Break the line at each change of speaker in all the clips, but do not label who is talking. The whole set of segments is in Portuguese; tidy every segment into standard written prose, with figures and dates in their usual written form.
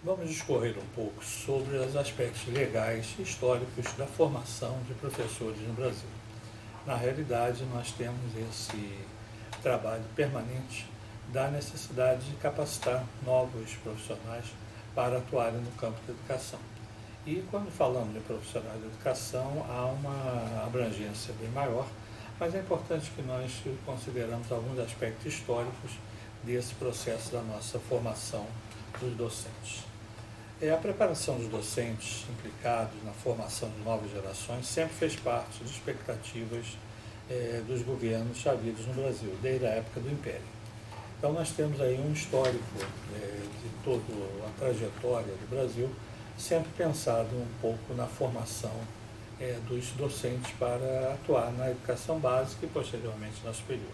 Vamos discorrer um pouco sobre os aspectos legais e históricos da formação de professores no Brasil. Na realidade, nós temos esse trabalho permanente da necessidade de capacitar novos profissionais para atuarem no campo da educação. E quando falamos de profissionais de educação, há uma abrangência bem maior, mas é importante que nós consideremos alguns aspectos históricos desse processo da nossa formação dos docentes. A preparação dos docentes implicados na formação de novas gerações sempre fez parte de expectativas dos governos havidos no Brasil, desde a época do Império. Então nós temos aí um histórico de toda a trajetória do Brasil, sempre pensado um pouco na formação dos docentes para atuar na educação básica e posteriormente na superior.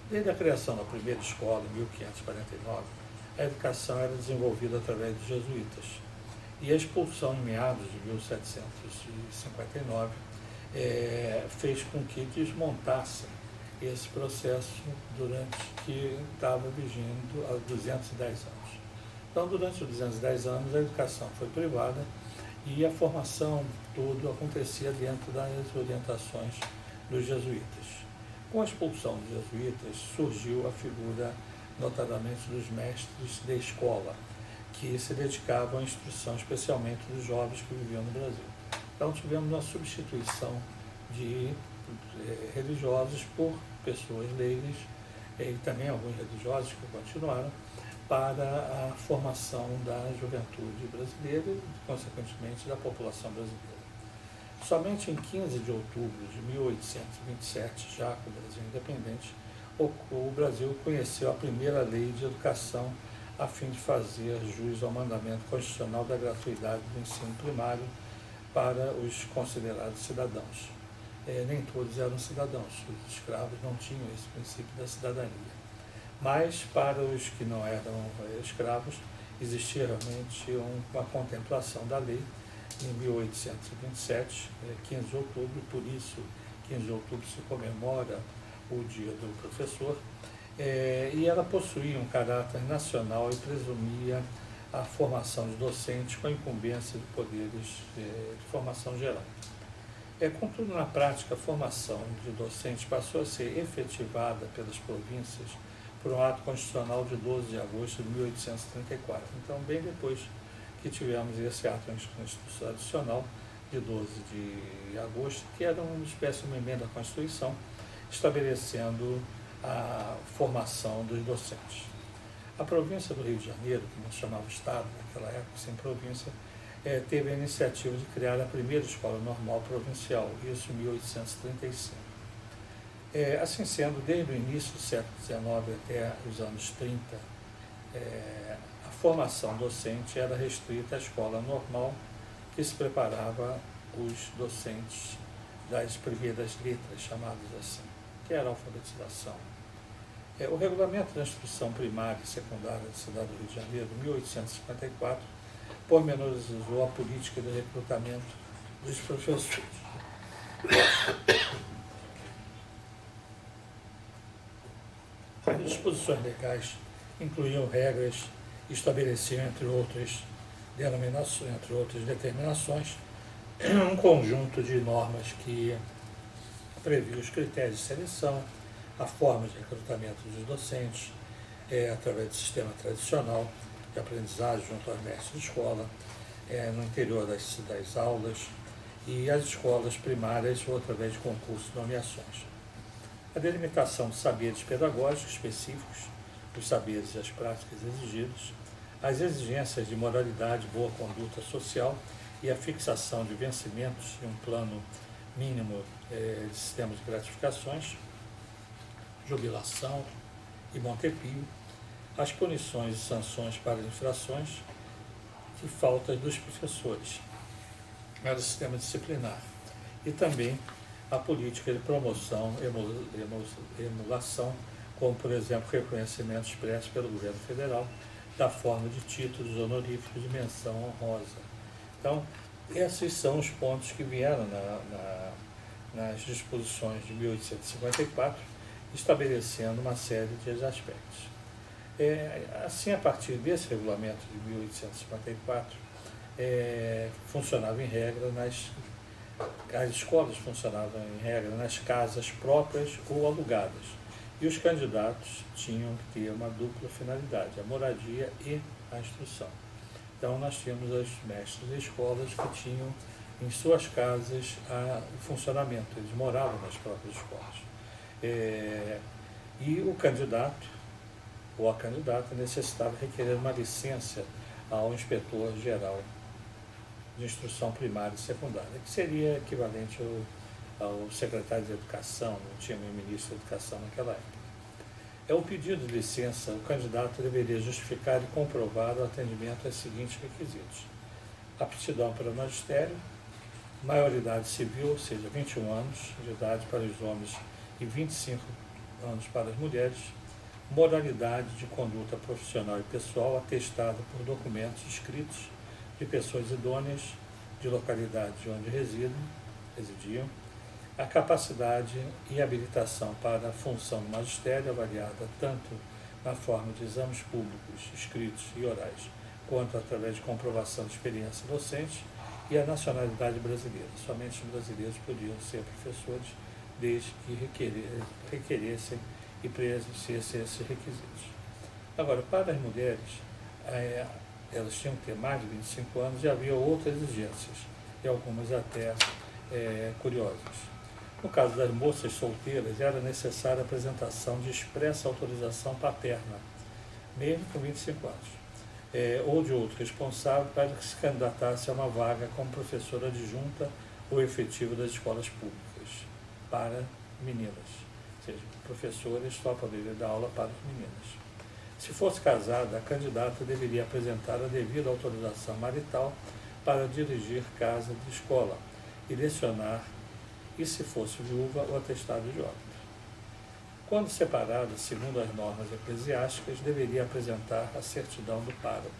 Desde a criação da primeira escola, em 1549, a educação era desenvolvida através dos jesuítas. E a expulsão em meados de 1759 fez com que desmontassem esse processo durante que estava vigindo há 210 anos. Então, durante os 210 anos, a educação foi privada e a formação, tudo acontecia dentro das orientações dos jesuítas. Com a expulsão dos jesuítas, surgiu a figura, notadamente, dos mestres de escola, que se dedicavam à instrução, especialmente dos jovens que viviam no Brasil. Então, tivemos uma substituição de religiosos por pessoas leigas, e também alguns religiosos que continuaram, para a formação da juventude brasileira e, consequentemente, da população brasileira. Somente em 15 de outubro de 1827, já com o Brasil independente, o Brasil conheceu a primeira lei de educação a fim de fazer jus ao mandamento constitucional da gratuidade do ensino primário para os considerados cidadãos. Nem todos eram cidadãos, os escravos não tinham esse princípio da cidadania. Mas para os que não eram escravos, existia realmente uma contemplação da lei em 1827, 15 de outubro, por isso 15 de outubro se comemora o Dia do Professor, e ela possuía um caráter nacional e presumia a formação de docentes com a incumbência de poderes de formação geral. Contudo, na prática, a formação de docentes passou a ser efetivada pelas províncias por um ato constitucional de 12 de agosto de 1834. Então, bem depois que tivemos esse ato constitucional de 12 de agosto, que era uma espécie de uma emenda à Constituição, estabelecendo a formação dos docentes. A província do Rio de Janeiro, que não se chamava Estado naquela época, sem província, teve a iniciativa de criar a primeira escola normal provincial, isso em 1835. Assim sendo, desde o início do século XIX até os anos 30, a formação docente era restrita à escola normal, que se preparava os docentes das primeiras letras, chamadas assim, que era a alfabetização. O Regulamento da Instrução Primária e Secundária da cidade do Rio de Janeiro, de 1854, pormenorizou a política de recrutamento dos professores. As disposições legais incluíam regras e estabeleciam, entre outras determinações, um conjunto de normas que previa os critérios de seleção, a forma de recrutamento dos docentes, através do sistema tradicional de aprendizagem junto aos mestres de escola, no interior das aulas, e as escolas primárias ou através de concursos de nomeações. A delimitação de saberes pedagógicos específicos, os saberes e as práticas exigidos, as exigências de moralidade, boa conduta social e a fixação de vencimentos e um plano mínimo de sistemas de gratificações, jubilação e Montepio, as punições e sanções para infrações e faltas dos professores, era o sistema disciplinar, e também a política de promoção, emulação, como, por exemplo, reconhecimento expresso pelo governo federal da forma de títulos honoríficos de menção honrosa. Então, esses são os pontos que vieram nas disposições de 1854, estabelecendo uma série de aspectos. Assim, a partir desse regulamento de 1854, funcionava em regra as escolas funcionavam em regra nas casas próprias ou alugadas, e os candidatos tinham que ter uma dupla finalidade, a moradia e a instrução. Então, nós tínhamos os mestres de escolas que tinham em suas casas o funcionamento, eles moravam nas próprias escolas. E o candidato ou a candidata necessitava requerer uma licença ao inspetor-geral de instrução primária e secundária, que seria equivalente ao secretário de Educação, não tinha nem ministro da Educação naquela época. O pedido de licença, o candidato deveria justificar e comprovar o atendimento aos seguintes requisitos: aptidão para o magistério, maioridade civil, ou seja, 21 anos de idade para os homens e 25 anos para as mulheres, moralidade de conduta profissional e pessoal atestada por documentos escritos de pessoas idôneas de localidade onde residiam, a capacidade e habilitação para a função do magistério, avaliada tanto na forma de exames públicos, escritos e orais, quanto através de comprovação de experiência docente, e a nacionalidade brasileira. Somente os brasileiros podiam ser professores, desde que requeressem e preenchessem esses requisitos. Agora, para as mulheres, elas tinham que ter mais de 25 anos e havia outras exigências, e algumas até curiosas. No caso das moças solteiras, era necessária a apresentação de expressa autorização paterna, mesmo com 25 anos, ou de outro responsável para que se candidatasse a uma vaga como professora adjunta ou efetiva das escolas públicas para meninas, ou seja, professores só poderiam dar aula para as meninas. Se fosse casada, a candidata deveria apresentar a devida autorização marital para dirigir casa de escola e lecionar, e se fosse viúva, o atestado de óbito. Quando separada, segundo as normas eclesiásticas, deveria apresentar a certidão do pároco.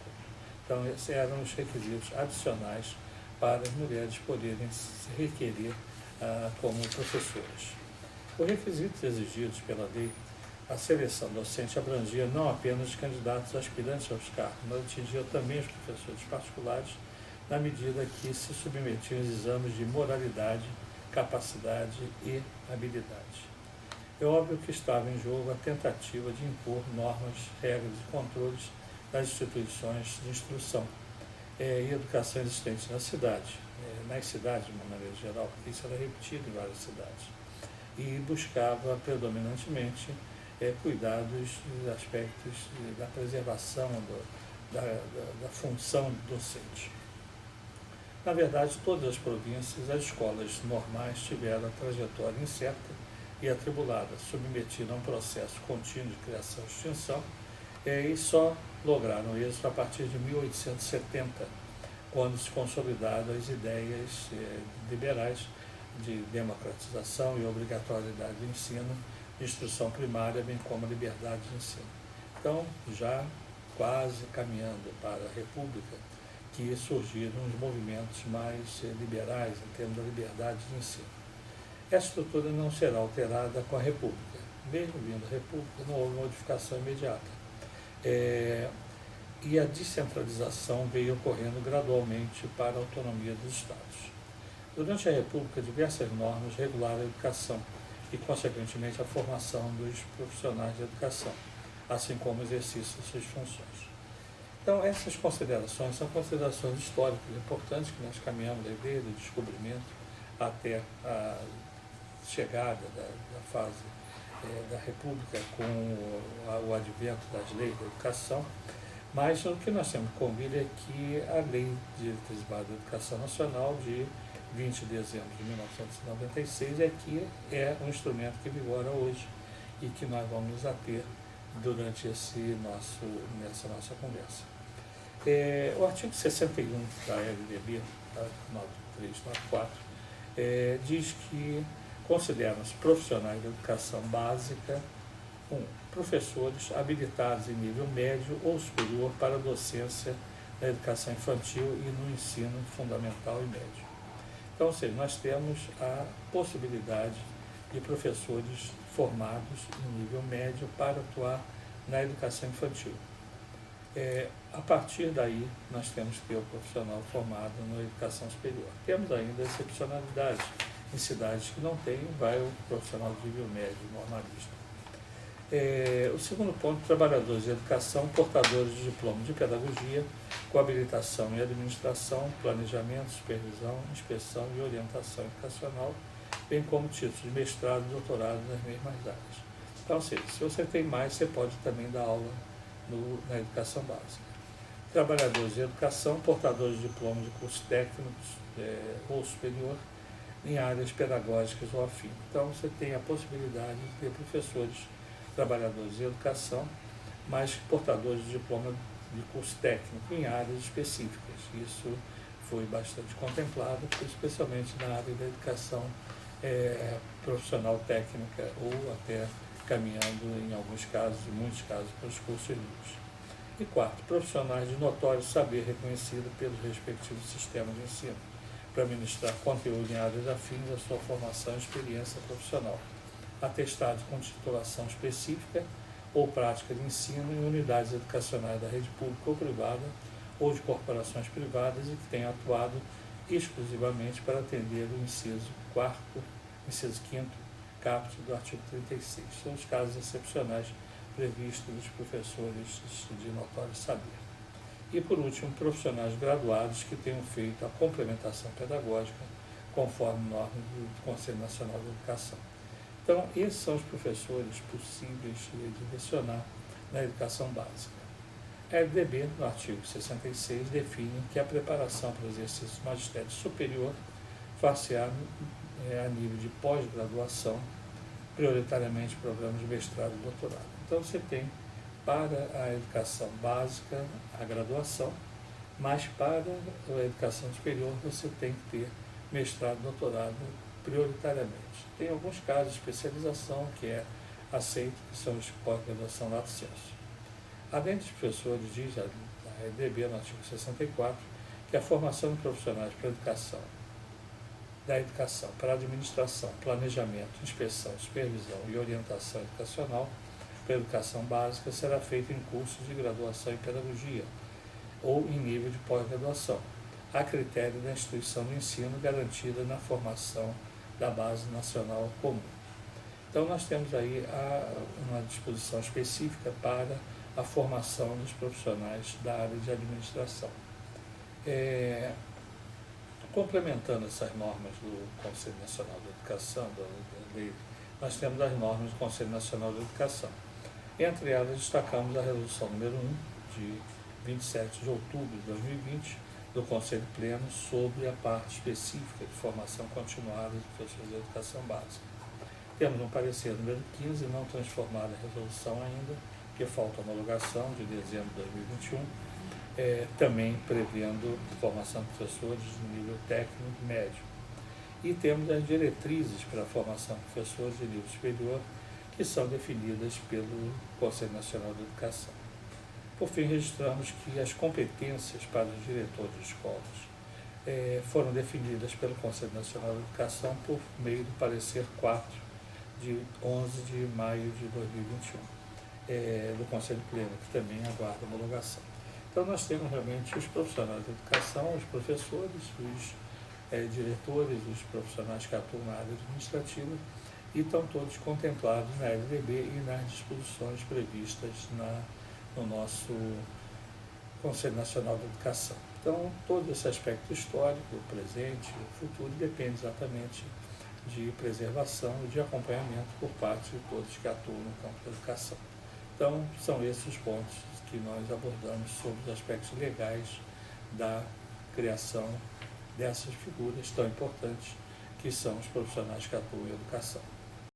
Então, esses eram os requisitos adicionais para as mulheres poderem se requerer como professoras. Os requisitos exigidos pela lei, a seleção docente abrangia não apenas os candidatos aspirantes aos cargos, mas atingia também os professores particulares, na medida que se submetiam aos exames de moralidade, capacidade e habilidade. É óbvio que estava em jogo a tentativa de impor normas, regras e controles das instituições de instrução e educação existentes na cidade, nas cidades de uma maneira geral, porque isso era repetido em várias cidades, e buscava predominantemente cuidados dos aspectos da preservação da função docente. Na verdade, todas as províncias, as escolas normais tiveram a trajetória incerta e atribulada, submetida a um processo contínuo de criação e extinção, e só lograram êxito a partir de 1870, quando se consolidaram as ideias liberais de democratização e obrigatoriedade do ensino, de instrução primária, bem como a liberdade de ensino. Então, já quase caminhando para a República, que surgiram os movimentos mais liberais em termos da liberdade de ensino. Essa estrutura não será alterada com a República. Mesmo vindo a República, não houve modificação imediata. E a descentralização veio ocorrendo gradualmente para a autonomia dos Estados. Durante a República, diversas normas regularam a educação e, consequentemente, a formação dos profissionais de educação, assim como o exercício de suas funções. Então, essas considerações são considerações históricas importantes que nós caminhamos desde o descobrimento até a chegada da fase da República com o advento das leis da educação, mas o que nós temos que convir é que a Lei de Diretrizes Básicas da Educação Nacional, de 20 de dezembro de 1996, é um instrumento que vigora hoje e que nós vamos nos ater durante nessa nossa conversa. O artigo 61 da LDB, 9394, diz que consideram-se profissionais da educação básica, professores habilitados em nível médio ou superior para a docência na educação infantil e no ensino fundamental e médio. Então, ou seja, nós temos a possibilidade de professores formados em nível médio para atuar na educação infantil. A partir daí, nós temos que ter o profissional formado na educação superior. Temos ainda excepcionalidades. Em cidades que não têm, vai o profissional de nível médio, normalista. O segundo ponto, trabalhadores de educação, portadores de diploma de pedagogia, com habilitação em administração, planejamento, supervisão, inspeção e orientação educacional, bem como títulos de mestrado e doutorado nas mesmas áreas. Então, ou seja, se você tem mais, você pode também dar aula na educação básica. Trabalhadores de educação, portadores de diploma de cursos técnicos ou superior, em áreas pedagógicas ou afim. Então, você tem a possibilidade de ter professores, trabalhadores de educação, mas portadores de diploma de curso técnico em áreas específicas. Isso foi bastante contemplado, especialmente na área da educação profissional técnica ou até caminhando, em alguns casos, em muitos casos, para os cursos livres. E quarto, profissionais de notório saber reconhecido pelos respectivos sistemas de ensino, para ministrar conteúdo em áreas afins à sua formação e experiência profissional, atestados com titulação específica ou prática de ensino em unidades educacionais da rede pública ou privada ou de corporações privadas e que tenham atuado exclusivamente para atender o inciso 5º caput do artigo 36. São os casos excepcionais previstos dos professores de notório saber. E, por último, profissionais graduados que tenham feito a complementação pedagógica conforme normas do Conselho Nacional de Educação. Então, esses são os professores possíveis de lecionar na educação básica. A LDB, no artigo 66, define que a preparação para o exercício do magistério superior far-se-á a nível de pós-graduação, prioritariamente programas de mestrado e doutorado. Então, você tem para a educação básica a graduação, mas para a educação superior você tem que ter mestrado e doutorado prioritariamente. Tem alguns casos de especialização que é aceito, que são os pós-graduação lato sensu. Além dos professores, diz a EDB no artigo 64, que a formação de profissionais para a educação, da educação para a administração, planejamento, inspeção, supervisão e orientação educacional para a educação básica será feita em cursos de graduação em pedagogia ou em nível de pós-graduação, a critério da instituição do ensino garantida na formação da Base Nacional Comum. Então, nós temos aí uma disposição específica para a formação dos profissionais da área de administração. Complementando essas normas do Conselho Nacional de Educação, da lei, nós temos as normas do Conselho Nacional de Educação. Entre elas, destacamos a Resolução número 1, de 27 de outubro de 2020, do Conselho Pleno sobre a parte específica de formação continuada dos professores de educação básica. Temos um parecer número 15, não transformado em resolução ainda, que falta homologação de dezembro de 2021, também prevendo formação de professores de nível técnico e médio. E temos as diretrizes para a formação de professores de nível superior, que são definidas pelo Conselho Nacional de Educação. Por fim, registramos que as competências para os diretores de escolas foram definidas pelo Conselho Nacional de Educação por meio do parecer 4, de 11 de maio de 2021, do Conselho Pleno, que também aguarda homologação. Então, nós temos realmente os profissionais de educação, os professores, os diretores, os profissionais que atuam na área administrativa, e estão todos contemplados na LDB e nas disposições previstas no nosso Conselho Nacional de Educação. Então, todo esse aspecto histórico, o presente, o futuro, depende exatamente de preservação e de acompanhamento por parte de todos que atuam no campo da educação. Então, são esses os pontos que nós abordamos sobre os aspectos legais da criação dessas figuras tão importantes que são os profissionais que atuam em educação.